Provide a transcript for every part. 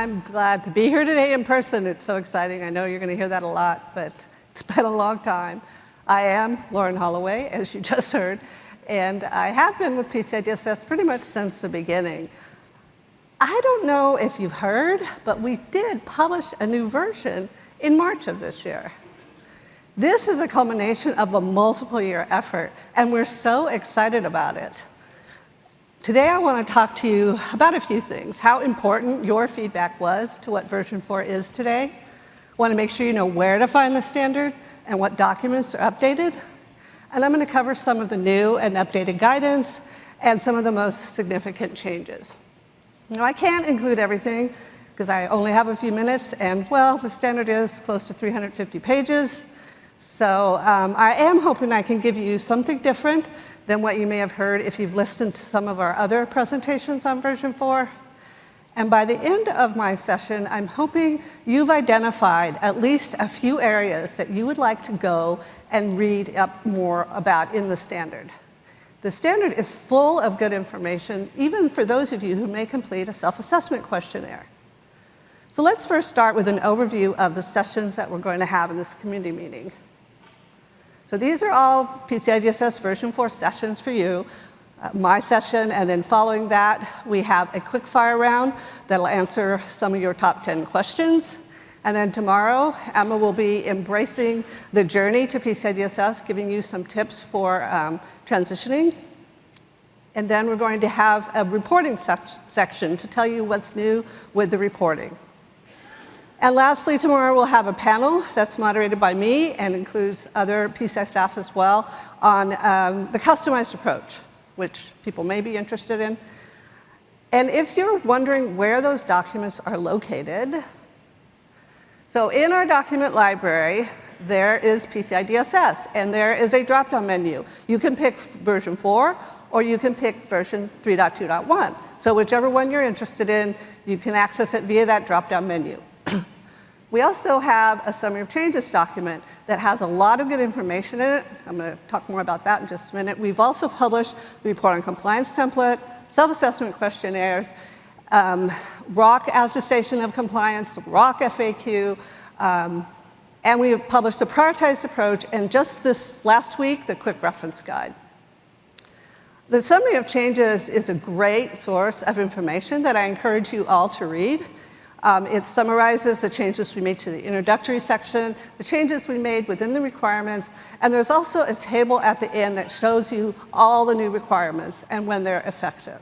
I'm glad to be here today in person. It's so exciting. I know you're going to hear that a lot, but it's been a long time. I am Lauren Holloway, as you just heard, and I have been with PCI DSS pretty much since the beginning. I don't know if you've heard, but we did publish a new version in March of this year. This is a culmination of a multiple-year effort, and we're so excited about it. Today, I want to talk to you about a few things: how important your feedback was to what version 4 is today. I want to make sure you know where to find the standard and what documents are updated. And I'm going to cover some of the new and updated guidance and some of the most significant changes. Now, I can't include everything because I only have a few minutes, and, well, the standard is close to 350 pages. So I am hoping I can give you something different than what you may have heard if you've listened to some of our other presentations on version 4. And by the end of my session, I'm hoping you've identified at least a few areas that you would like to go and read up more about in the standard. The standard is full of good information, even for those of you who may complete a self-assessment questionnaire. So let's first start with an overview of the sessions that we're going to have in this community meeting. So these are all PCI DSS version 4 sessions for you. My session, and then following that, we have a quick fire round that'll answer some of your top 10 questions. And then tomorrow, Emma will be embracing the journey to PCI DSS, giving you some tips for transitioning. And then we're going to have a reporting section to tell you what's new with the reporting. And lastly, tomorrow we'll have a panel that's moderated by me and includes other PCI staff as well on the customized approach, which people may be interested in. And if you're wondering where those documents are located, so in our document library, there is PCI DSS, and there is a drop-down menu. You can pick version 4, or you can pick version 3.2.1. So whichever one you're interested in, you can access it via that drop-down menu. We also have a summary of changes document that has a lot of good information in it. I'm going to talk more about that in just a minute. We've also published the report on compliance template, self-assessment questionnaires, ROC attestation of compliance, ROC FAQ, and we have published a prioritized approach, and just this last week, the quick reference guide. The summary of changes is a great source of information that I encourage you all to read. It summarizes the changes we made to the introductory section, the changes we made within the requirements, and there's also a table at the end that shows you all the new requirements and when they're effective.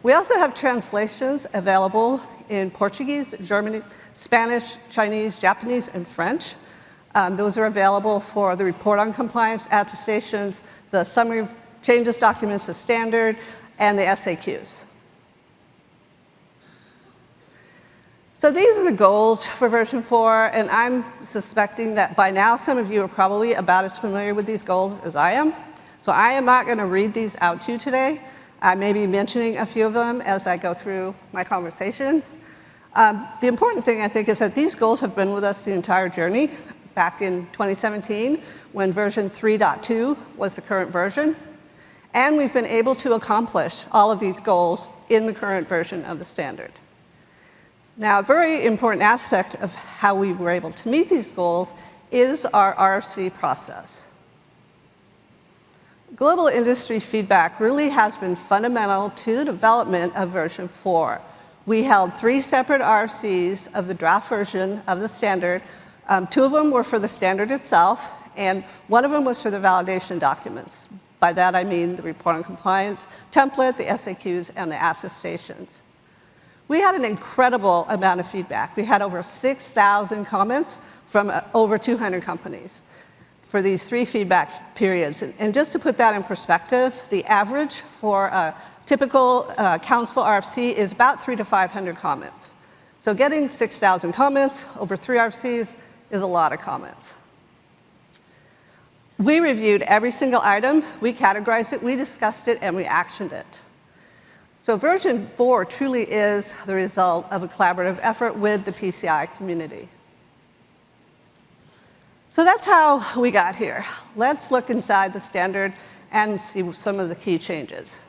We also have translations available in Portuguese, German, Spanish, Chinese, Japanese, and French. Those are available for the report on compliance attestations, the summary of changes documents, the standard, and the SAQs. So these are the goals for version 4, and I'm suspecting that by now some of you are probably about as familiar with these goals as I am. So I am not going to read these out to you today. I may be mentioning a few of them as I go through my conversation. The important thing, I think, is that these goals have been with us the entire journey. Back in 2017, when version 3.2 was the current version. And we've been able to accomplish all of these goals in the current version of the standard. Now, a very important aspect of how we were able to meet these goals is our RFC process. Global industry feedback really has been fundamental to the development of version 4. We held 3 separate RFCs of the draft version of the standard. 2 of them were for the standard itself, and 1 of them was for the validation documents. By that, I mean the report on compliance template, the SAQs, and the attestations. We had an incredible amount of feedback. We had over 6,000 comments from over 200 companies for these 3 feedback periods. And just to put that in perspective, the average for a typical council RFC is about 300 to 500 comments. So getting 6,000 comments over 3 RFCs is a lot of comments. We reviewed every single item, we categorized it, we discussed it, and we actioned it. So version 4 truly is the result of a collaborative effort with the PCI community. So that's how we got here. Let's look inside the standard and see some of the key changes.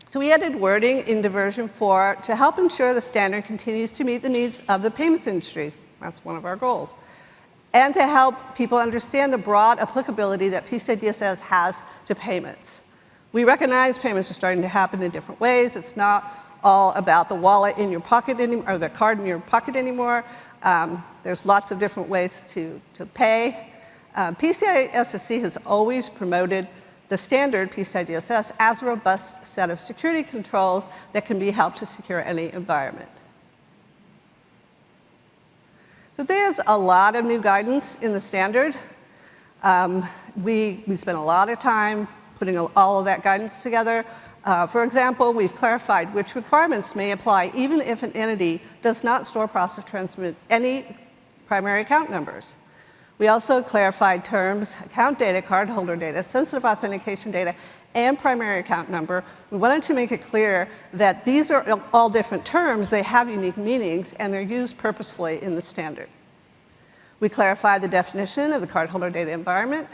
So we added wording into version 4 to help ensure the standard continues to meet the needs of the payments industry. That's one of our goals. And to help people understand the broad applicability that PCI DSS has to payments. We recognize payments are starting to happen in different ways. It's not all about the wallet in your pocket anymore, or the card in your pocket anymore. There's lots of different ways to pay. PCI SSC has always promoted the standard PCI DSS as a robust set of security controls that can be helped to secure any environment. So there's a lot of new guidance in the standard. We spent a lot of time putting all of that guidance together. For example, we've clarified which requirements may apply even if an entity does not store, process, transmit any primary account numbers. We also clarified terms, account data, cardholder data, sensitive authentication data, and primary account number. We wanted to make it clear that these are all different terms, they have unique meanings, and they're used purposefully in the standard. We clarified the definition of the cardholder data environment,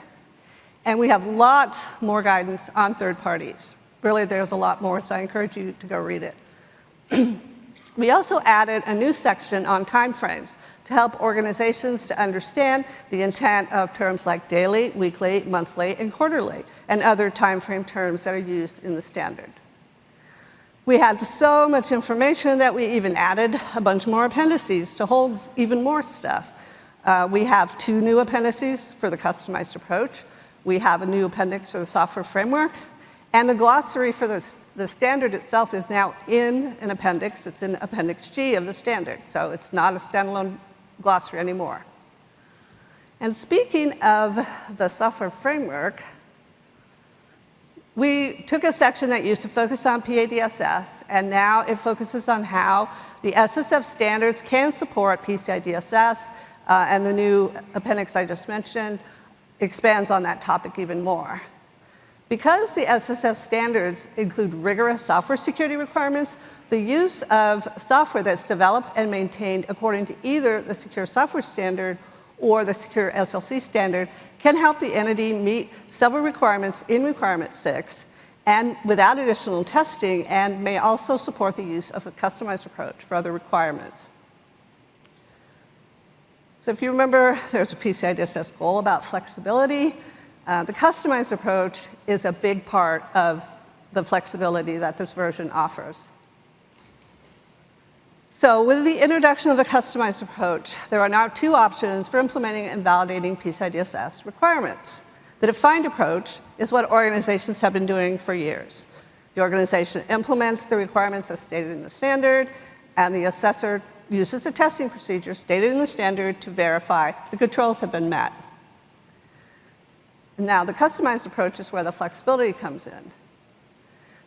and we have lots more guidance on third parties. Really, there's a lot more, so I encourage you to go read it. We also added a new section on timeframes to help organizations to understand the intent of terms like daily, weekly, monthly, and quarterly, and other timeframe terms that are used in the standard. We had so much information that we even added a bunch more appendices to hold even more stuff. We have 2 new appendices for the customized approach. We have a new appendix for the software framework, and the glossary for the standard itself is now in an appendix. It's in Appendix G of the standard, so it's not a standalone glossary anymore. And speaking of the software framework, we took a section that used to focus on PADSS, and now it focuses on how the SSF standards can support PCI DSS, and the new appendix I just mentioned expands on that topic even more. Because the SSF standards include rigorous software security requirements, the use of software that's developed and maintained according to either the Secure Software Standard or the Secure SLC Standard can help the entity meet several requirements in Requirement 6 and without additional testing, and may also support the use of a customized approach for other requirements. So if you remember, there's a PCI DSS goal about flexibility. The customized approach is a big part of the flexibility that this version offers. So with the introduction of the customized approach, there are now 2 options for implementing and validating PCI DSS requirements. The defined approach is what organizations have been doing for years. The organization implements the requirements as stated in the standard, and the assessor uses the testing procedure stated in the standard to verify the controls have been met. Now, the customized approach is where the flexibility comes in.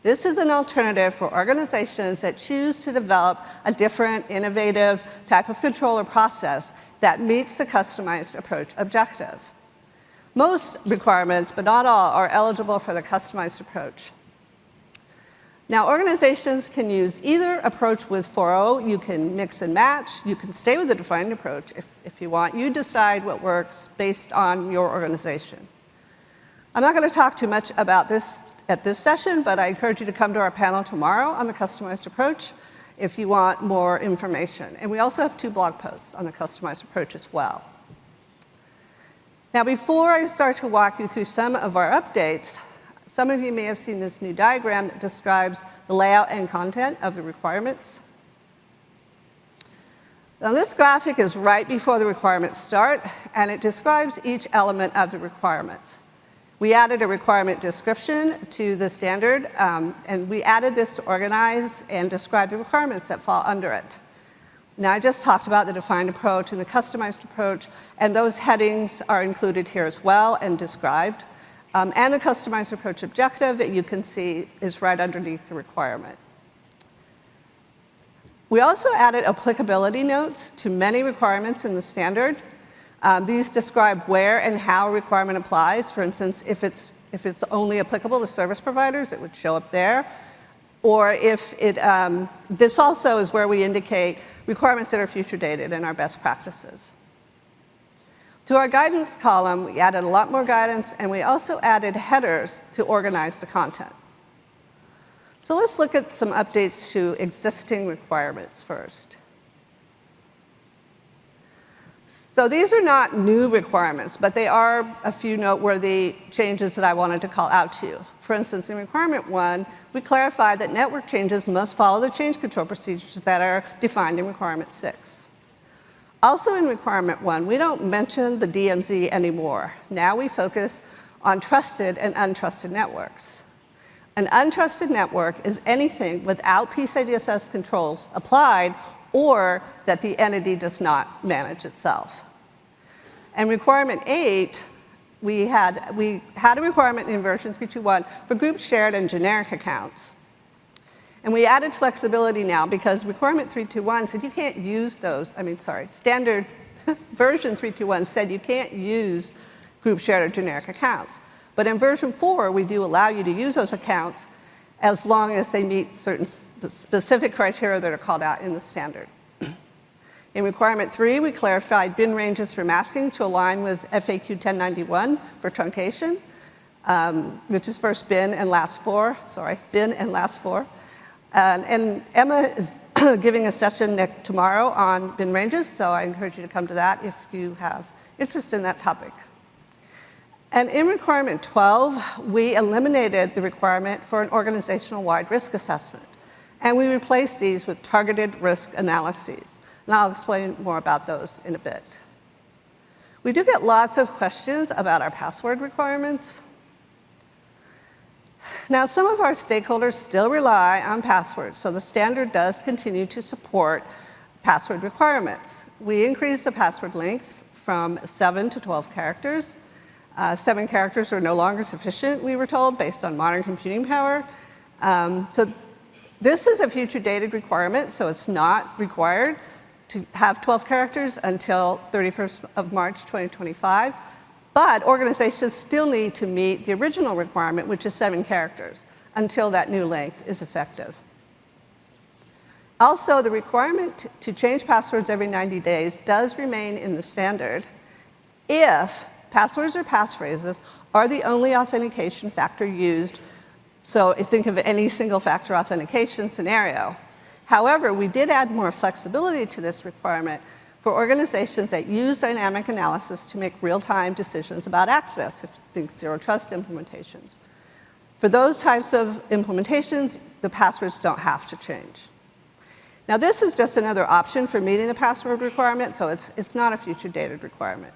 This is an alternative for organizations that choose to develop a different, innovative type of controller process that meets the customized approach objective. Most requirements, but not all, are eligible for the customized approach. Now, organizations can use either approach with 4.0. You can mix and match. You can stay with the defined approach if you want. You decide what works based on your organization. I'm not going to talk too much about this at this session, but I encourage you to come to our panel tomorrow on the customized approach if you want more information. And we also have 2 blog posts on the customized approach as well. Now, before I start to walk you through some of our updates, some of you may have seen this new diagram that describes the layout and content of the requirements. Now, this graphic is right before the requirements start, and it describes each element of the requirements. We added a requirement description to the standard, and we added this to organize and describe the requirements that fall under it. Now, I just talked about the defined approach and the customized approach, and those headings are included here as well and described. And the customized approach objective that you can see is right underneath the requirement. We also added applicability notes to many requirements in the standard. These describe where and how a requirement applies. For instance, if it's only applicable to service providers, it would show up there. Or if this also is where we indicate requirements that are future dated and our best practices. To our guidance column, we added a lot more guidance, and we also added headers to organize the content. So let's look at some updates to existing requirements first. So these are not new requirements, but they are a few noteworthy changes that I wanted to call out to you. For instance, in requirement 1, we clarified that network changes must follow the change control procedures that are defined in requirement 6. Also in requirement 1, we don't mention the DMZ anymore. Now we focus on trusted and untrusted networks. An untrusted network is anything without PCI DSS controls applied or that the entity does not manage itself. And requirement 8, we had a requirement in version 3.2.1 for group shared and generic accounts. And we added flexibility now because requirement 3.2.1 said you can't use those, standard version 3.2.1 said you can't use group shared or generic accounts. But in version 4, we do allow you to use those accounts as long as they meet certain specific criteria that are called out in the standard. In requirement 3, we clarified bin ranges for masking to align with FAQ 1091 for truncation, which is first bin and last 4. And Emma is giving a session tomorrow on bin ranges, so I encourage you to come to that if you have interest in that topic. And in requirement 12, we eliminated the requirement for an organizational-wide risk assessment, and we replaced these with targeted risk analyses. And I'll explain more about those in a bit. We do get lots of questions about our password requirements. Now, some of our stakeholders still rely on passwords, so the standard does continue to support password requirements. We increased the password length from 7 to 12 characters. 7 characters are no longer sufficient, we were told, based on modern computing power. So this is a future dated requirement, so it's not required to have 12 characters until 31st of March 2025. But organizations still need to meet the original requirement, which is 7 characters, until that new length is effective. Also, the requirement to change passwords every 90 days does remain in the standard if passwords or passphrases are the only authentication factor used. So think of any single factor authentication scenario. However, we did add more flexibility to this requirement for organizations that use dynamic analysis to make real-time decisions about access, if you think zero trust implementations. For those types of implementations, the passwords don't have to change. Now, this is just another option for meeting the password requirement, so it's not a future dated requirement.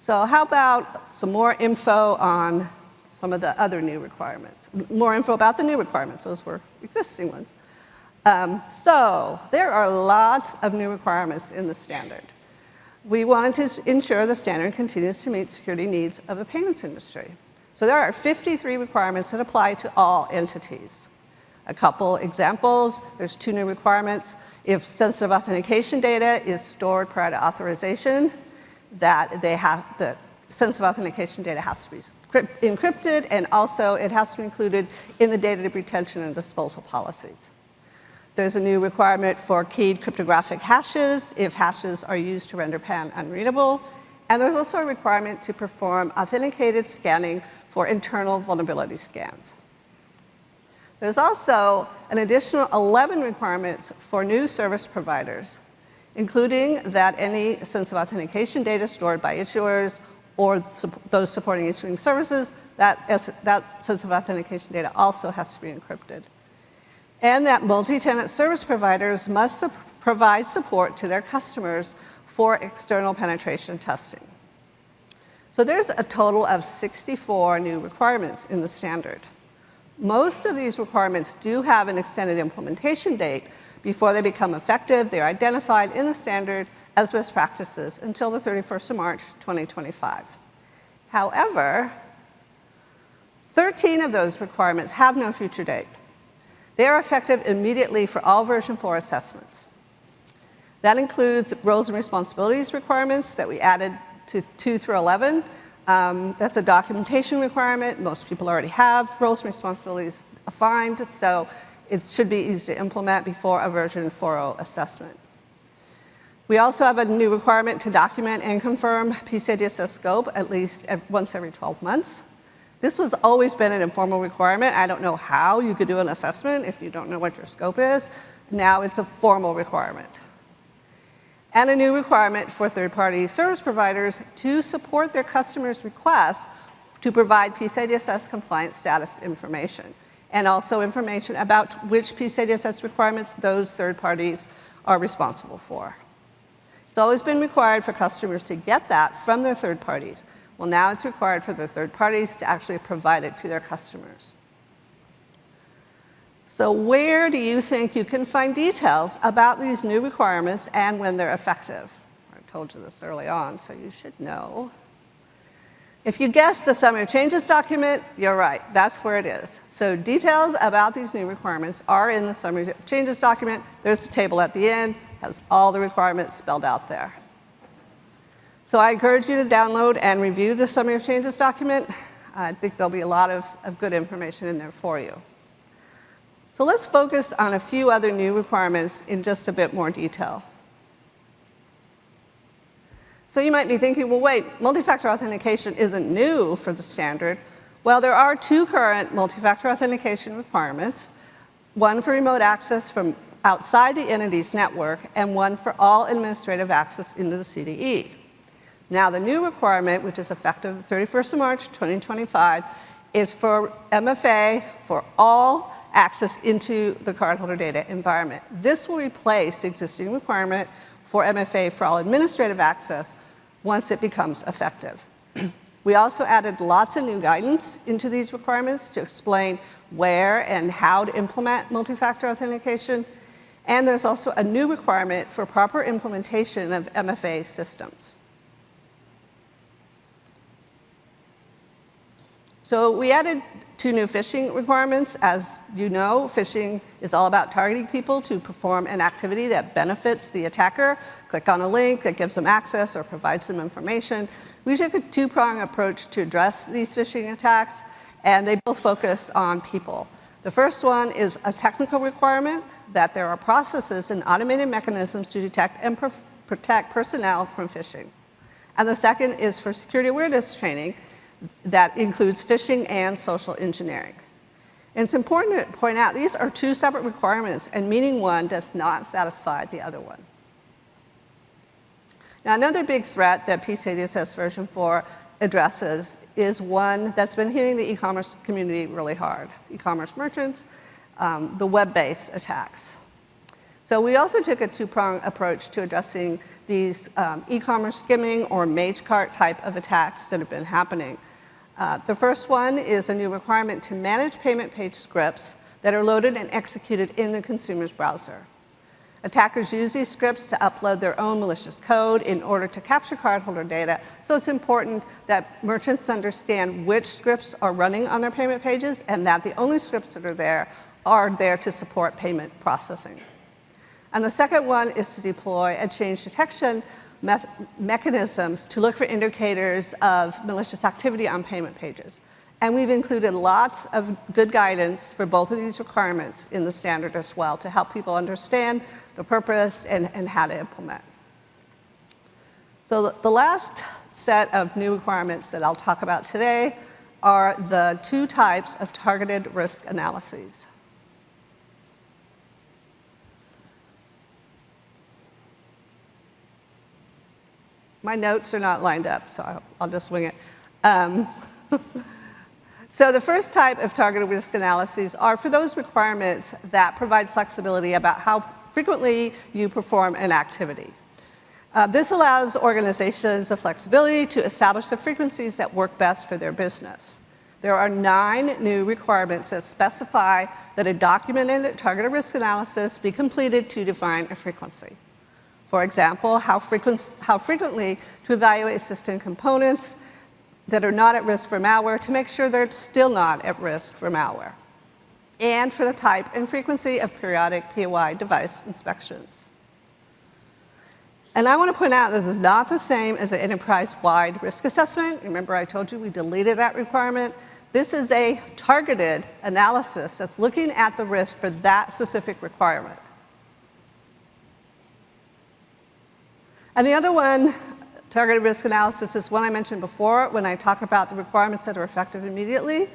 So how about some more info on some of the other new requirements? More info about the new requirements. Those were existing ones. So there are lots of new requirements in the standard. We wanted to ensure the standard continues to meet security needs of the payments industry. So there are 53 requirements that apply to all entities. A couple examples, there's 2 new requirements. If sensitive authentication data is stored prior to authorization, the sensitive authentication data has to be encrypted, and also it has to be included in the data retention and disposal policies. There's a new requirement for keyed cryptographic hashes if hashes are used to render PAN unreadable. And there's also a requirement to perform authenticated scanning for internal vulnerability scans. There's also an additional 11 requirements for new service providers, including that any sensitive authentication data stored by issuers or those supporting issuing services, that sensitive authentication data also has to be encrypted. And that multi-tenant service providers must provide support to their customers for external penetration testing. So there's a total of 64 new requirements in the standard. Most of these requirements do have an extended implementation date. Before they become effective, they're identified in the standard as best practices until the 31st of March, 2025. However, 13 of those requirements have no future date. They are effective immediately for all version 4 assessments. That includes roles and responsibilities requirements that we added to 2 through 11. That's a documentation requirement. Most people already have roles and responsibilities defined, so it should be easy to implement before a version 4.0 assessment. We also have a new requirement to document and confirm PCI DSS scope at least once every 12 months. This has always been an informal requirement. I don't know how you could do an assessment if you don't know what your scope is. Now it's a formal requirement. And a new requirement for third-party service providers to support their customers' requests to provide PCI DSS compliance status information, and also information about which PCI DSS requirements those third parties are responsible for. It's always been required for customers to get that from their third parties. Well, now it's required for the third parties to actually provide it to their customers. So where do you think you can find details about these new requirements and when they're effective? I told you this early on, so you should know. If you guessed the summary of changes document, you're right. That's where it is. So details about these new requirements are in the summary of changes document. There's a table at the end, has all the requirements spelled out there. So I encourage you to download and review the summary of changes document. I think there'll be a lot of good information in there for you. So let's focus on a few other new requirements in just a bit more detail. So you might be thinking, well, wait, multi-factor authentication isn't new for the standard. Well, there are two current multi-factor authentication requirements, one for remote access from outside the entity's network and one for all administrative access into the CDE. Now, the new requirement, which is effective the 31st of March, 2025, is for MFA for all access into the cardholder data environment. This will replace the existing requirement for MFA for all administrative access once it becomes effective. We also added lots of new guidance into these requirements to explain where and how to implement multi-factor authentication. And there's also a new requirement for proper implementation of MFA systems. So we added two new phishing requirements. As you know, phishing is all about targeting people to perform an activity that benefits the attacker. Click on a link that gives them access or provides them information. We took a two-pronged approach to address these phishing attacks, and they both focus on people. The first one is a technical requirement that there are processes and automated mechanisms to detect and protect personnel from phishing. And the second is for security awareness training that includes phishing and social engineering. And it's important to point out these are two separate requirements, and meeting one does not satisfy the other one. Now, another big threat that PCI DSS version 4 addresses is one that's been hitting the e-commerce community really hard, e-commerce merchants, the web-based attacks. So we also took a two-pronged approach to addressing these e-commerce skimming or mage cart type of attacks that have been happening. The first one is a new requirement to manage payment page scripts that are loaded and executed in the consumer's browser. Attackers use these scripts to upload their own malicious code in order to capture cardholder data, so it's important that merchants understand which scripts are running on their payment pages and that the only scripts that are there to support payment processing. And the second one is to deploy a change detection mechanisms to look for indicators of malicious activity on payment pages. And we've included lots of good guidance for both of these requirements in the standard as well to help people understand the purpose and how to implement. So the last set of new requirements that I'll talk about today are the two types of targeted risk analyses. My notes are not lined up, so I'll just wing it. So the first type of targeted risk analyses are for those requirements that provide flexibility about how frequently you perform an activity. This allows organizations the flexibility to establish the frequencies that work best for their business. There are 9 new requirements that specify that a documented targeted risk analysis be completed to define a frequency. For example, how frequently to evaluate system components that are not at risk for malware to make sure they're still not at risk for malware, and for the type and frequency of periodic POI device inspections. And I want to point out this is not the same as an enterprise-wide risk assessment. Remember I told you we deleted that requirement? This is a targeted analysis that's looking at the risk for that specific requirement. And the other one Targeted risk analysis is one I mentioned before when I talk about the requirements that are effective immediately.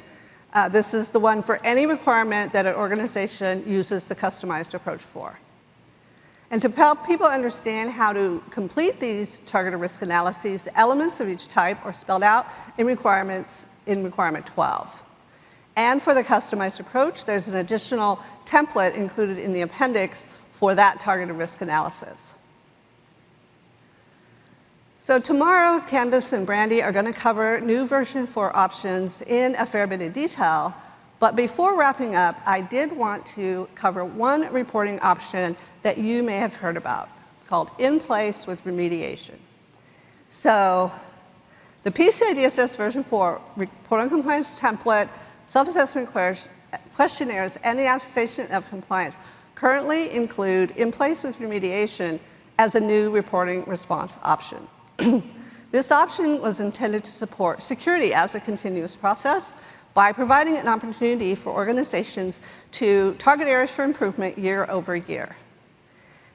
This is the one for any requirement that an organization uses the customized approach for. And to help people understand how to complete these targeted risk analyses, the elements of each type are spelled out in requirements in requirement 12. And for the customized approach, there's an additional template included in the appendix for that targeted risk analysis. So tomorrow, Candace and Brandy are going to cover new version 4 options in a fair bit of detail. But before wrapping up, I did want to cover one reporting option that you may have heard about, called In Place with Remediation. So the PCI DSS version 4 report on compliance template, self-assessment questionnaires, and the attestation of compliance currently include In Place with Remediation as a new reporting response option. This option was intended to support security as a continuous process by providing an opportunity for organizations to target areas for improvement year over year.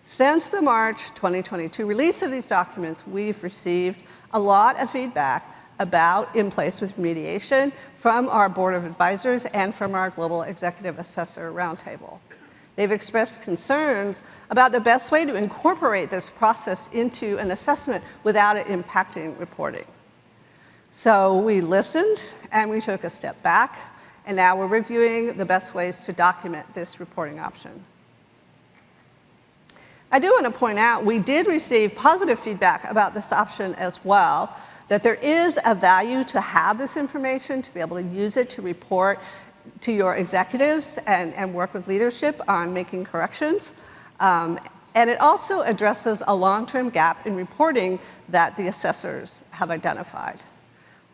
Since the March 2022 release of these documents, we've received a lot of feedback about In Place with Remediation from our Board of Advisors and from our Global Executive Assessor Roundtable. They've expressed concerns about the best way to incorporate this process into an assessment without it impacting reporting. So we listened and we took a step back, and now we're reviewing the best ways to document this reporting option. I do want to point out we did receive positive feedback about this option as well, that there is a value to have this information, to be able to use it to report to your executives and work with leadership on making corrections. And it also addresses a long-term gap in reporting that the assessors have identified.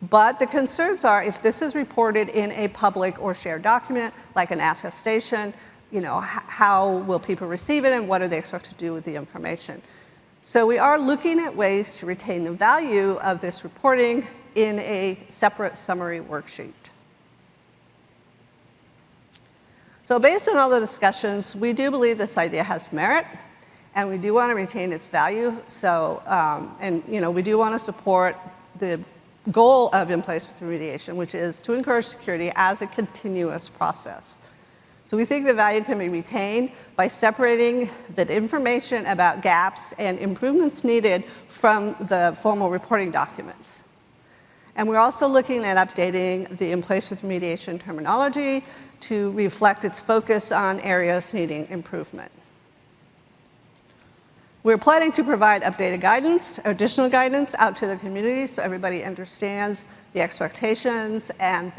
But the concerns are if this is reported in a public or shared document, like an attestation, how will people receive it and what are they expected to do with the information? So we are looking at ways to retain the value of this reporting in a separate summary worksheet. So based on all the discussions, we do believe this idea has merit, and we do want to retain its value. So, we do want to support the goal of In Place with Remediation, which is to encourage security as a continuous process. So we think the value can be retained by separating the information about gaps and improvements needed from the formal reporting documents. And we're also looking at updating the In Place with Remediation terminology to reflect its focus on areas needing improvement. We're planning to provide updated guidance, additional guidance out to the community so everybody understands the expectations and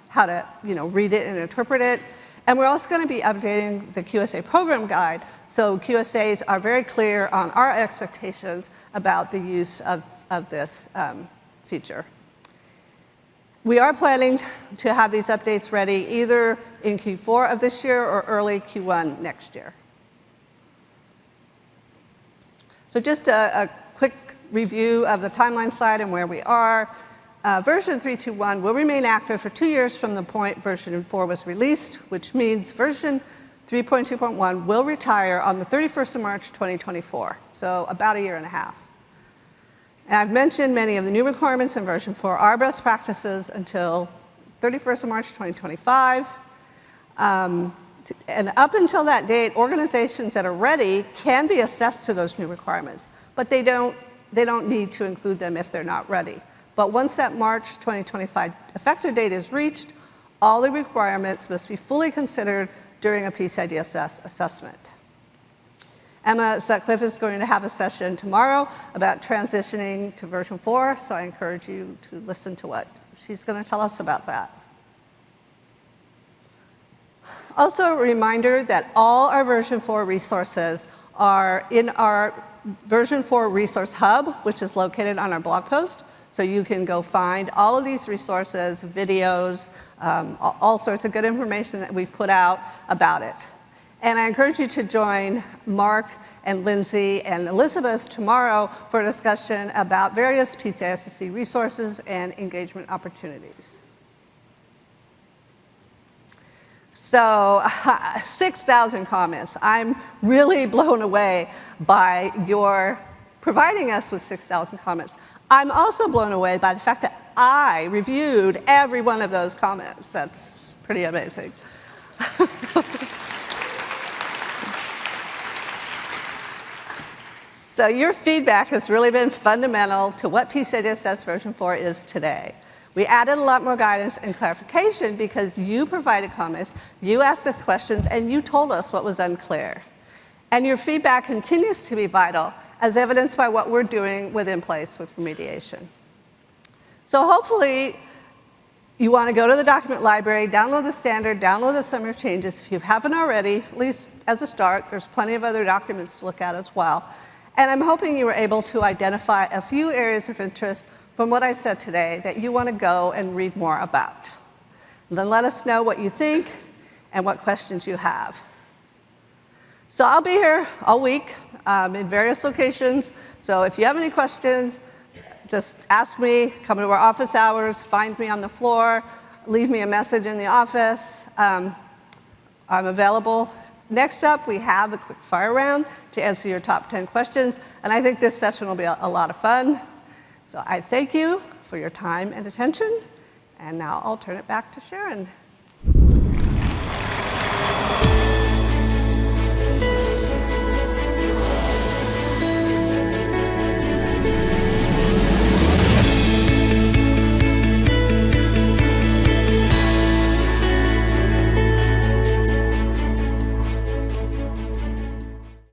how to read it and interpret it. And we're also going to be updating the QSA program guide so QSAs are very clear on our expectations about the use of this feature. We are planning to have these updates ready either in Q4 of this year or early Q1 next year. So just a quick review of the timeline slide and where we are. Version 3.2.1 will remain active for 2 years from the point version 4 was released, which means version 3.2.1 will retire on the 31st of March 2024, so about a year and a half. And I've mentioned many of the new requirements in version 4 are best practices until 31st of March 2025. And up until that date, organizations that are ready can be assessed to those new requirements, but they don't need to include them if they're not ready. But once that March 2025 effective date is reached, all the requirements must be fully considered during a PCI DSS assessment. Emma Sutcliffe is going to have a session tomorrow about transitioning to version 4, so I encourage you to listen to what she's going to tell us about that. Also, a reminder that all our version 4 resources are in our version 4 resource hub, which is located on our blog post. So you can go find all of these resources, videos, all sorts of good information that we've put out about it. And I encourage you to join Mark and Lindsay and Elizabeth tomorrow for a discussion about various PCI DSS resources and engagement opportunities. So 6,000 comments. I'm really blown away by your providing us with 6,000 comments. I'm also blown away by the fact that I reviewed every one of those comments. That's pretty amazing. So your feedback has really been fundamental to what PCI DSS version 4 is today. We added a lot more guidance and clarification because you provided comments, you asked us questions, and you told us what was unclear. And your feedback continues to be vital, as evidenced by what we're doing with In Place with remediation. So hopefully, you want to go to the document library, download the standard, download the summary of changes. If you haven't already, at least as a start, there's plenty of other documents to look at as well. And I'm hoping you were able to identify a few areas of interest from what I said today that you want to go and read more about. And then let us know what you think and what questions you have. So I'll be here all week in various locations. So if you have any questions, just ask me, come to our office hours, find me on the floor, leave me a message in the office. I'm available. Next up, we have a quick fire round to answer your top 10 questions. And I think this session will be a lot of fun. So I thank you for your time and attention. And now I'll turn it back to Sharon.